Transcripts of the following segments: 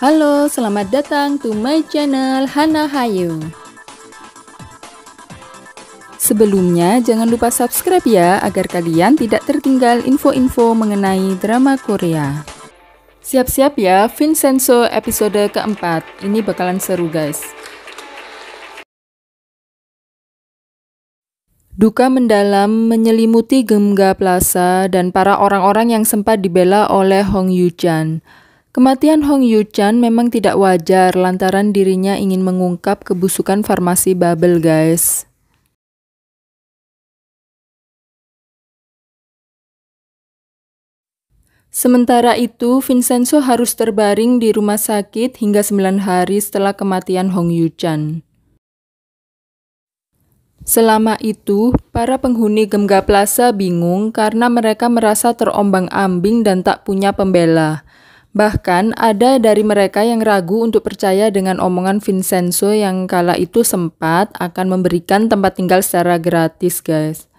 Halo, selamat datang to my channel Hana Hayu. Sebelumnya, jangan lupa subscribe ya, agar kalian tidak tertinggal info-info mengenai drama Korea. Siap-siap ya, Vincenzo episode keempat. Ini bakalan seru guys. Duka mendalam menyelimuti Geumga Plaza dan para orang-orang yang sempat dibela oleh Hong Yoo-chan. Kematian Hong Yoo-chan memang tidak wajar lantaran dirinya ingin mengungkap kebusukan farmasi Bubble guys. Sementara itu, Vincenzo harus terbaring di rumah sakit hingga 9 hari setelah kematian Hong Yoo-chan. Selama itu, para penghuni Geumga Plaza bingung karena mereka merasa terombang-ambing dan tak punya pembela. Bahkan ada dari mereka yang ragu untuk percaya dengan omongan Vincenzo yang kala itu sempat akan memberikan tempat tinggal secara gratis guys.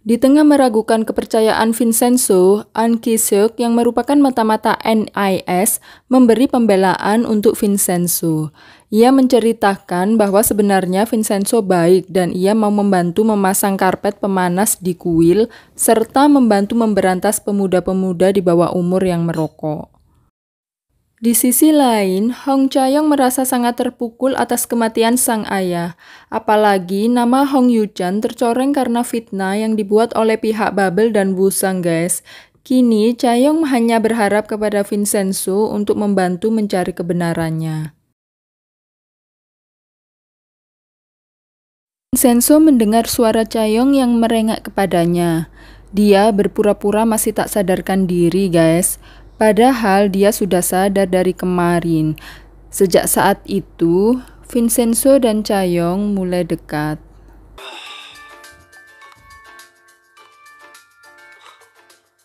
Di tengah meragukan kepercayaan Vincenzo, An Ki-seok yang merupakan mata-mata NIS memberi pembelaan untuk Vincenzo. Ia menceritakan bahwa sebenarnya Vincenzo baik dan ia mau membantu memasang karpet pemanas di kuil serta membantu memberantas pemuda-pemuda di bawah umur yang merokok. Di sisi lain, Hong Cha-young merasa sangat terpukul atas kematian sang ayah. Apalagi nama Hong Yoo-chan tercoreng karena fitnah yang dibuat oleh pihak Bubble dan Woo-sang guys. Kini, Cha-young hanya berharap kepada Vincenzo untuk membantu mencari kebenarannya. Vincenzo mendengar suara Cha-young yang merengek kepadanya. Dia berpura-pura masih tak sadarkan diri guys. Padahal dia sudah sadar dari kemarin. Sejak saat itu, Vincenzo dan Cha-young mulai dekat.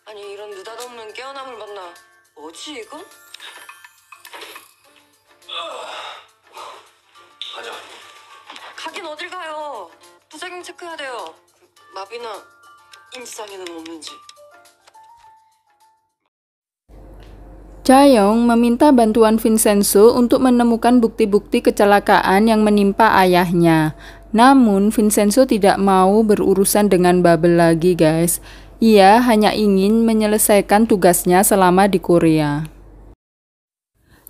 아니 이런 느닷없는 깨어남을 만나 뭐지 이건? 가자. 가긴 어딜 가요? 부작용 체크해야 돼요. 마비나 임시장애는 없는지. Cha-young meminta bantuan Vincenzo untuk menemukan bukti-bukti kecelakaan yang menimpa ayahnya. Namun, Vincenzo tidak mau berurusan dengan Bubble lagi guys. Ia hanya ingin menyelesaikan tugasnya selama di Korea.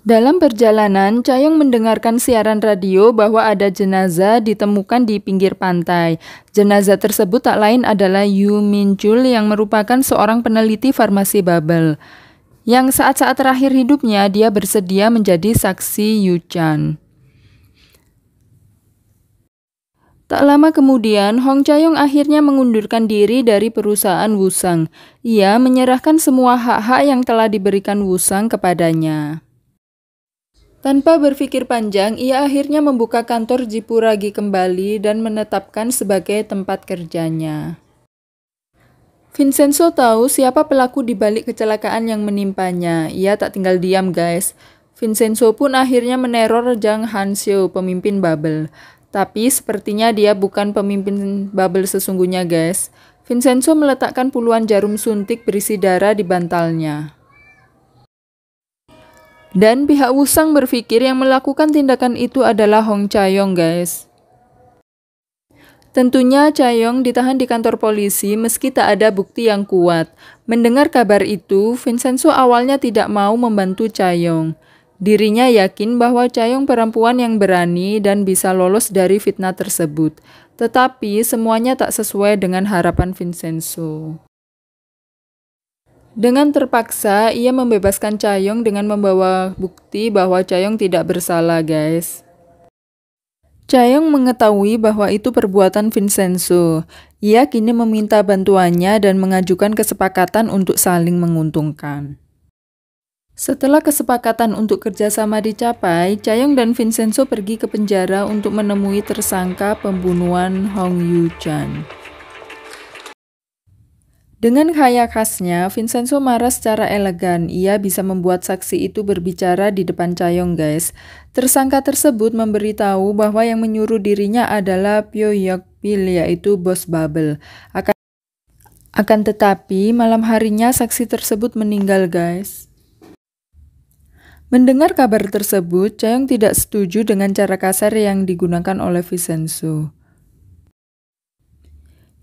Dalam perjalanan, Cha-young mendengarkan siaran radio bahwa ada jenazah ditemukan di pinggir pantai. Jenazah tersebut tak lain adalah Yoo Min-chul yang merupakan seorang peneliti farmasi Bubble. Yang saat-saat terakhir hidupnya dia bersedia menjadi saksi Yoo-chan. Tak lama kemudian, Hong Cha-young akhirnya mengundurkan diri dari perusahaan Woo-sang. Ia menyerahkan semua hak-hak yang telah diberikan Woo-sang kepadanya. Tanpa berpikir panjang, ia akhirnya membuka kantor Jipuragi kembali dan menetapkan sebagai tempat kerjanya. Vincenzo tahu siapa pelaku di balik kecelakaan yang menimpanya. Ia tak tinggal diam guys. Vincenzo pun akhirnya meneror Jang Han-seo, pemimpin Bubble. Tapi sepertinya dia bukan pemimpin Bubble sesungguhnya guys. Vincenzo meletakkan puluhan jarum suntik berisi darah di bantalnya. Dan pihak Woo-sang berpikir yang melakukan tindakan itu adalah Hong Cha-young guys. Tentunya Cha-young ditahan di kantor polisi meski tak ada bukti yang kuat. Mendengar kabar itu, Vincenzo awalnya tidak mau membantu Cha-young. Dirinya yakin bahwa Cha-young perempuan yang berani dan bisa lolos dari fitnah tersebut. Tetapi semuanya tak sesuai dengan harapan Vincenzo. Dengan terpaksa, ia membebaskan Cha-young dengan membawa bukti bahwa Cha-young tidak bersalah guys. Cha-young mengetahui bahwa itu perbuatan Vincenzo. Ia kini meminta bantuannya dan mengajukan kesepakatan untuk saling menguntungkan. Setelah kesepakatan untuk kerjasama dicapai, Cha-young dan Vincenzo pergi ke penjara untuk menemui tersangka pembunuhan Hong Yoo-chan. Dengan gaya khasnya, Vincenzo marah secara elegan. Ia bisa membuat saksi itu berbicara di depan Cha-young guys. Tersangka tersebut memberitahu bahwa yang menyuruh dirinya adalah Pyo Hyuk-pil, yaitu bos Bubble. Akan tetapi, malam harinya saksi tersebut meninggal guys. Mendengar kabar tersebut, Chaeyoung tidak setuju dengan cara kasar yang digunakan oleh Vincenzo.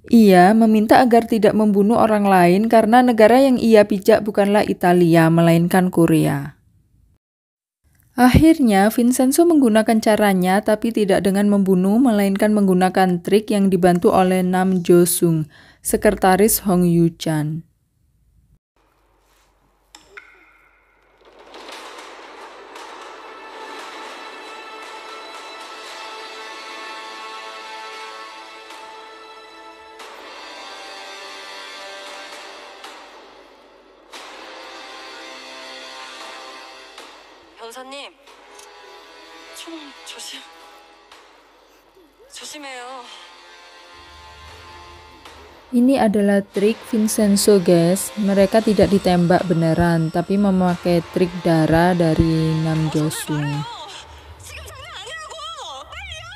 Ia meminta agar tidak membunuh orang lain karena negara yang ia pijak bukanlah Italia, melainkan Korea. Akhirnya, Vincenzo menggunakan caranya tapi tidak dengan membunuh, melainkan menggunakan trik yang dibantu oleh Nam Jo-sung, sekretaris Hong Yoo-chan. 변사님, 총 조심해요. Ini adalah trik Vincenzo, guys. Mereka tidak ditembak beneran, tapi memakai trik darah dari Nam Jo-sung.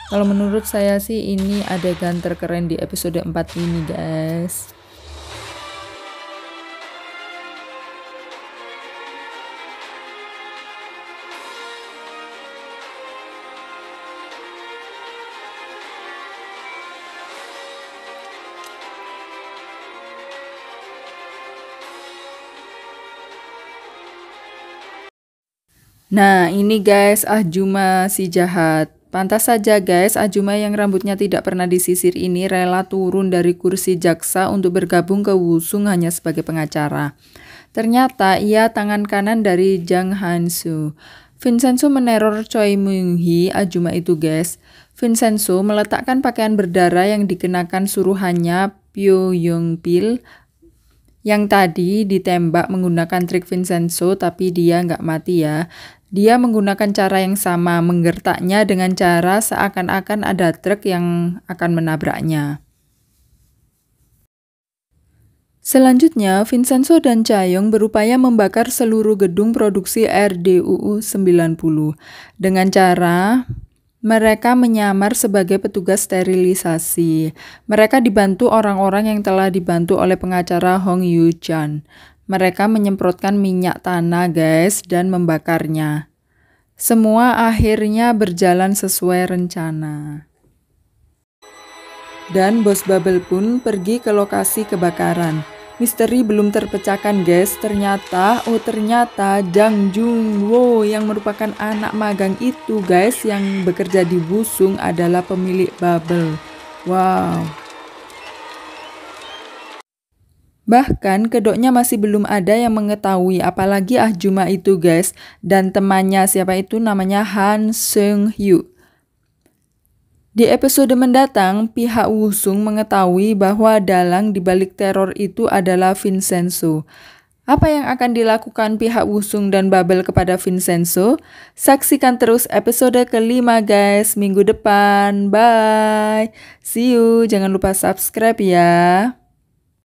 Kalau menurut saya sih ini adegan terkeren di episode 4 ini, guys. Nah, ini guys, Ahjuma si jahat. Pantas saja guys, Ahjuma yang rambutnya tidak pernah disisir ini rela turun dari kursi jaksa untuk bergabung ke Woo-sung hanya sebagai pengacara. Ternyata ia tangan kanan dari Jang Han-soo. Vincenzo meneror Choi Myung-hee, Ahjuma itu guys. Vincenzo meletakkan pakaian berdarah yang dikenakan suruhannya Pyo Young-pil yang tadi ditembak menggunakan trik Vincenzo, tapi dia nggak mati ya. Dia menggunakan cara yang sama, menggertaknya dengan cara seakan-akan ada truk yang akan menabraknya. Selanjutnya, Vincenzo dan Chaeyoung berupaya membakar seluruh gedung produksi RDUU 90 dengan cara mereka menyamar sebagai petugas sterilisasi. Mereka dibantu orang-orang yang telah dibantu oleh pengacara Hong Yoo-chan. Mereka menyemprotkan minyak tanah, guys, dan membakarnya. Semua akhirnya berjalan sesuai rencana. Dan bos Bubble pun pergi ke lokasi kebakaran. Misteri belum terpecahkan, guys. Ternyata Jang Jung-woo yang merupakan anak magang itu, guys, yang bekerja di Woo-sung adalah pemilik Bubble. Wow. Bahkan kedoknya masih belum ada yang mengetahui, apalagi Ahjuma itu guys, dan temannya siapa itu namanya Han Seung-hyu. Di episode mendatang, pihak Woo-sung mengetahui bahwa dalang dibalik teror itu adalah Vincenzo. Apa yang akan dilakukan pihak Woo-sung dan Bubble kepada Vincenzo? Saksikan terus episode kelima guys, minggu depan. Bye! See you, jangan lupa subscribe ya.